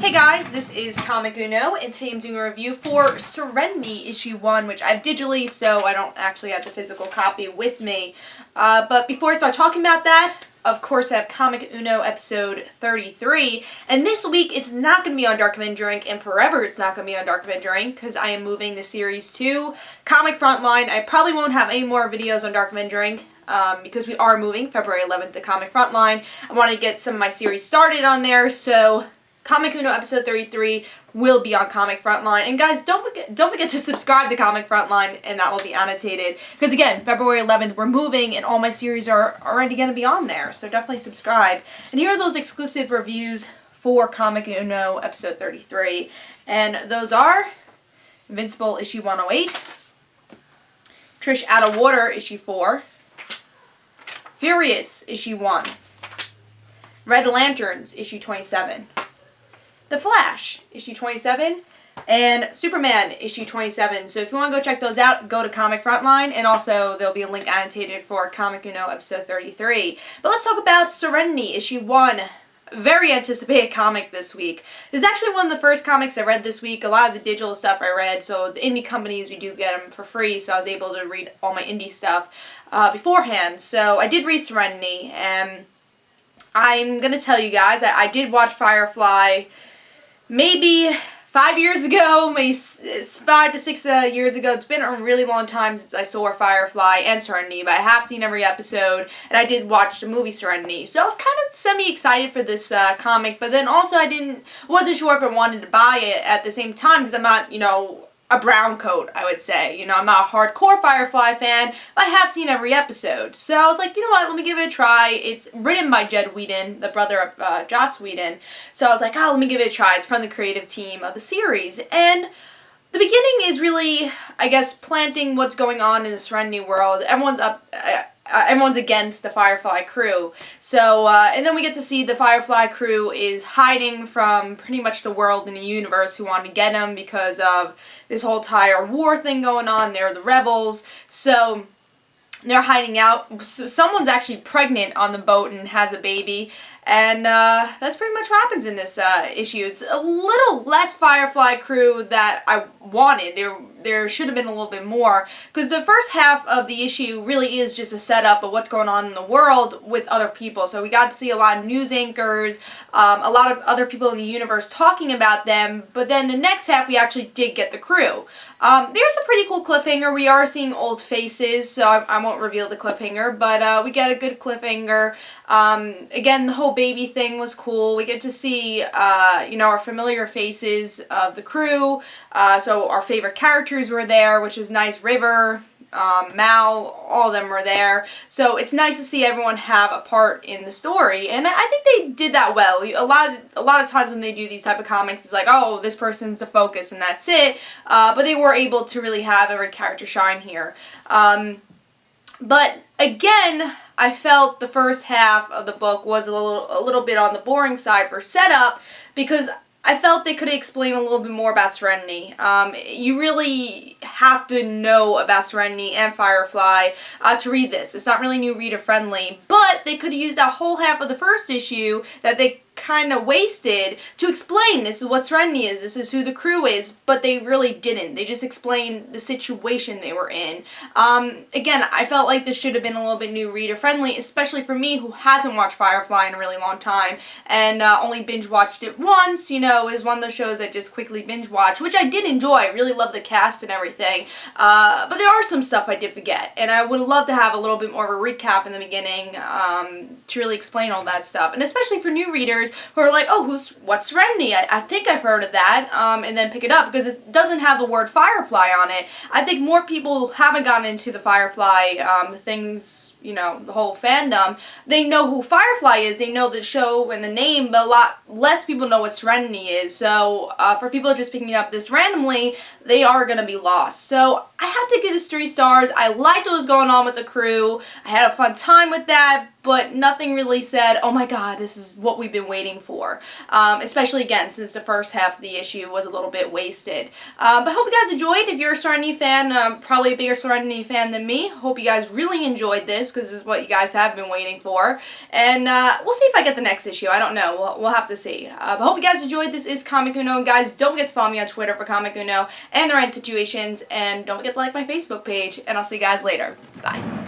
Hey guys, this is Comic Uno, and today I'm doing a review for Serenity issue 1, which I have digitally, so I don't actually have the physical copy with me. But before I start talking about that, of course I have Comic Uno episode 33, and this week it's not going to be on Dark Avenger Inc., and forever it's not going to be on Dark Avenger Inc., because I am moving the series to Comic Frontline. I probably won't have any more videos on Dark Avenger Inc., because we are moving February 11th to Comic Frontline. I want to get some of my series started on there, so Comic Uno episode 33 will be on Comic Frontline. And guys, don't forget to subscribe to Comic Frontline, and that will be annotated. Because again, February 11th, we're moving, and all my series are already going to be on there. So definitely subscribe. And here are those exclusive reviews for Comic Uno episode 33. And those are Invincible issue 108, Trish Out of Water issue 4, Furious issue 1, Red Lanterns issue 27, The Flash, issue 27, and Superman, issue 27. So if you want to go check those out, go to Comic Frontline, and also there'll be a link annotated for Comic Uno episode 33. But let's talk about Serenity, issue 1. Very anticipated comic this week. This is actually one of the first comics I read this week. A lot of the digital stuff I read, so the indie companies, we do get them for free, so I was able to read all my indie stuff beforehand. So I did read Serenity, and I'm going to tell you guys, I did watch Firefly maybe 5 years ago, maybe 5 to 6 years ago. It's been a really long time since I saw Firefly and Serenity, but I have seen every episode, and I did watch the movie Serenity. So I was kind of semi-excited for this comic, but then also I wasn't sure if I wanted to buy it at the same time, because I'm not, a brown coat, I would say. I'm not a hardcore Firefly fan, but I have seen every episode. So I was like, you know what, let me give it a try. It's written by Jed Whedon, the brother of Joss Whedon. So I was like, let me give it a try. It's from the creative team of the series. And the beginning is really, I guess, planting what's going on in the Serenity world. Everyone's against the Firefly crew. So, and then we get to see the Firefly crew is hiding from pretty much the world and the universe who want to get them because of this whole entire war thing going on. They're the rebels. So they're hiding out. So someone's actually pregnant on the boat and has a baby. And that's pretty much what happens in this issue. It's a little less Firefly crew that I wanted. There should have been a little bit more, because the first half of the issue really is just a setup of what's going on in the world with other people. So we got to see a lot of news anchors, a lot of other people in the universe talking about them, but then the next half we actually did get the crew. There's a pretty cool cliffhanger. We are seeing old faces, so I won't reveal the cliffhanger, but we get a good cliffhanger. Again, the whole baby thing was cool. We get to see, our familiar faces of the crew. So our favorite characters were there, which is nice. River, Mal, all of them were there. So it's nice to see everyone have a part in the story, and I think they did that well. A lot of times when they do these type of comics, it's like, oh, this person's the focus and that's it. But they were able to really have every character shine here. But again, I felt the first half of the book was a little bit on the boring side for setup, because I felt they could explain a little bit more about Serenity. You really have to know about Serenity and Firefly to read this. It's not really new reader friendly, but they could have used that whole half of the first issue that they kind of wasted to explain this is what Serenity is, this is who the crew is, but they really didn't. They just explained the situation they were in. Again, I felt like this should have been a little bit new reader friendly, especially for me who hasn't watched Firefly in a really long time and only binge watched it once. Is one of those shows I just quickly binge watch, which I did enjoy. I really love the cast and everything, but there are some stuff I did forget, and I would love to have a little bit more of a recap in the beginning to really explain all that stuff, and especially for new readers who are like, oh, what's Serenity? I think I've heard of that, and then pick it up, because it doesn't have the word Firefly on it. I think more people haven't gotten into the Firefly things, the whole fandom. They know who Firefly is, they know the show and the name, but a lot less people know what Serenity is. So for people just picking up this randomly, they are going to be lost. So I had to give this 3 stars. I liked what was going on with the crew. I had a fun time with that, but nothing really said, oh my god, this is what we've been waiting for. Especially, again, since the first half of the issue was a little bit wasted. But hope you guys enjoyed. If you're a Serenity fan, probably a bigger Serenity fan than me, hope you guys really enjoyed this. because this is what you guys have been waiting for. And we'll see if I get the next issue. I don't know. We'll have to see. But hope you guys enjoyed. This is Comic Uno. And guys, don't forget to follow me on Twitter for Comic Uno and the Right Situations. And don't forget to like my Facebook page. And I'll see you guys later. Bye.